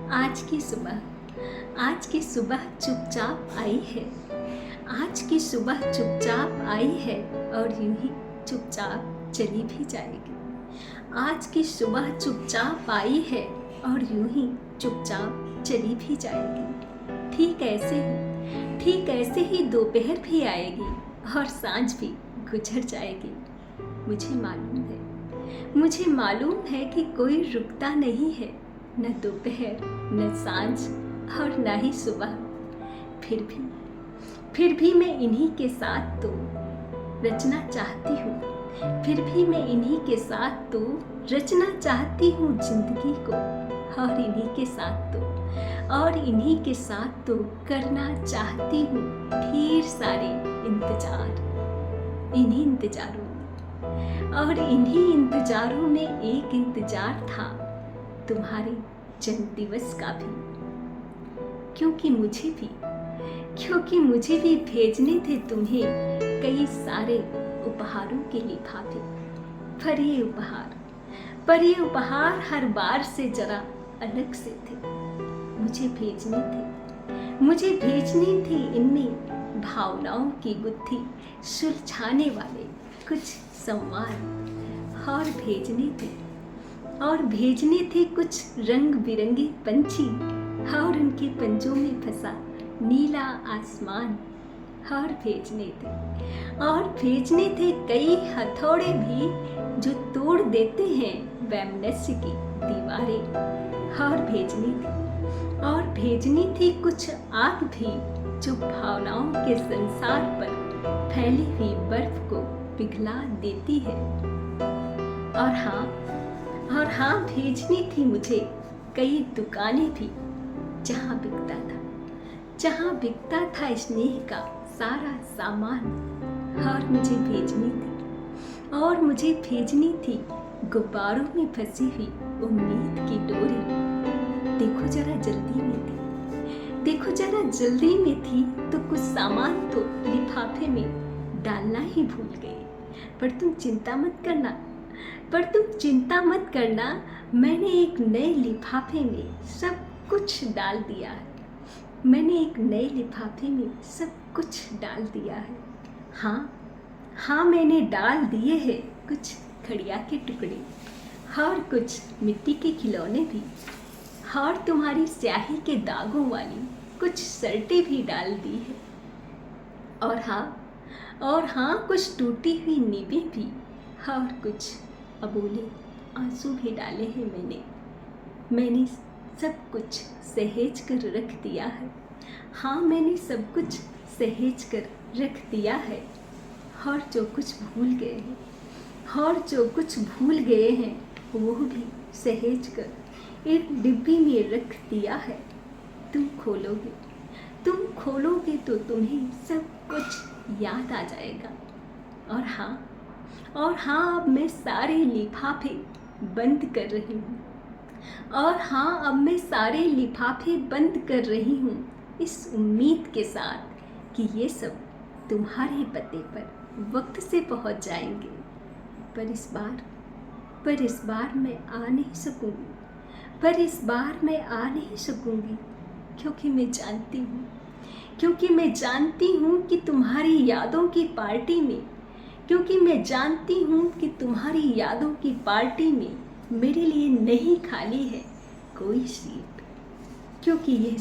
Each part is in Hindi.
आज की सुबह चुपचाप आई है। आज की सुबह चुपचाप आई है और यूं ही चुपचाप चली भी जाएगी। आज की सुबह चुपचाप आई है और यूं ही चुपचाप चली भी जाएगी। ठीक ऐसे ही दोपहर भी आएगी और सांझ भी गुजर जाएगी। मुझे मालूम है कि कोई रुकता नहीं है, न दोपहर न सांझ और न ही सुबह। फिर भी मैं इन्हीं के साथ तो रचना चाहती हूँ। फिर भी मैं इन्हीं के साथ तो रचना चाहती हूँ जिंदगी को, और इन्हीं के साथ तो करना चाहती हूँ ढेर सारे इंतजार। इन्हीं इंतजारों में एक इंतजार था तुम्हारे जन्मदिवस का भी, क्योंकि मुझे भी भेजने थे तुम्हें कई सारे उपहारों के लिफाफे। पर ये उपहार हर बार से जरा अलग से थे। मुझे भेजने थे इनमें भावनाओं की गुत्थी सुलझाने वाले कुछ संवाद, और भेजने थे कुछ रंग बिरंगे पंछी और उनके पंजों में फंसा नीला आसमान, और भेजने थे कई हथौड़े भी जो तोड़ देते हैं वैमनस्य की दीवारें, और भेजनी थी कुछ आग भी जो भावनाओं के संसार पर फैली हुई बर्फ को पिघला देती है। और हाँ भेजनी थी मुझे कई दुकानें भी जहाँ बिकता था स्नेह का सारा सामान, और मुझे भेजनी थी गुब्बारों में फंसी हुई उम्मीद की डोरी। देखो जरा जल्दी में थी तो कुछ सामान तो लिफाफे में डालना ही भूल गए। पर तुम चिंता मत करना, मैंने एक नए लिफाफे में सब कुछ डाल दिया है। हाँ मैंने डाल दिए हैं कुछ खड़िया के टुकड़े और कुछ मिट्टी के खिलौने भी, और तुम्हारी स्याही के दागों वाली कुछ शर्टें भी डाल दी है। और हाँ कुछ टूटी हुई नीबें भी, और कुछ अबोले आंसू भी डाले हैं मैंने सब कुछ सहेज कर रख दिया है। हाँ मैंने सब कुछ सहेज कर रख दिया है, और जो कुछ भूल गए हैं वो भी सहेज कर एक डिब्बी में रख दिया है। तुम खोलोगे तो तुम्हें सब कुछ याद आ जाएगा। और हाँ अब मैं सारे लिफाफे बंद कर रही हूँ इस उम्मीद के साथ कि ये सब तुम्हारे पते पर वक्त से पहुँच जाएंगे। पर इस बार मैं आ नहीं सकूंगी, क्योंकि मैं जानती हूँ कि तुम्हारी यादों की पार्टी में मेरे लिए नहीं खाली है कोई सीट, क्योंकि यह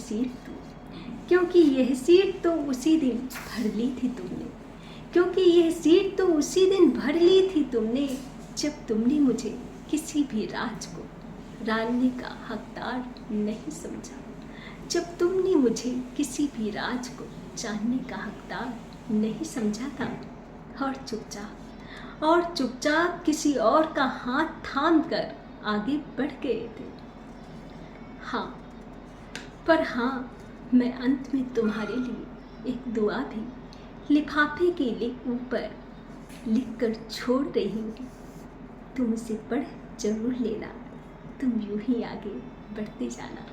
सीट तो उसी दिन भर ली थी तुमने जब तुमने मुझे किसी भी राज को जानने का हकदार नहीं समझा। था और चुपचाप किसी और का हाथ थाम कर आगे बढ़ गए थे। पर मैं अंत में तुम्हारे लिए एक दुआ भी लिफाफे के ऊपर लिख कर छोड़ रही हूँ। तुम उसे पढ़ जरूर लेना। तुम यूं ही आगे बढ़ते जाना।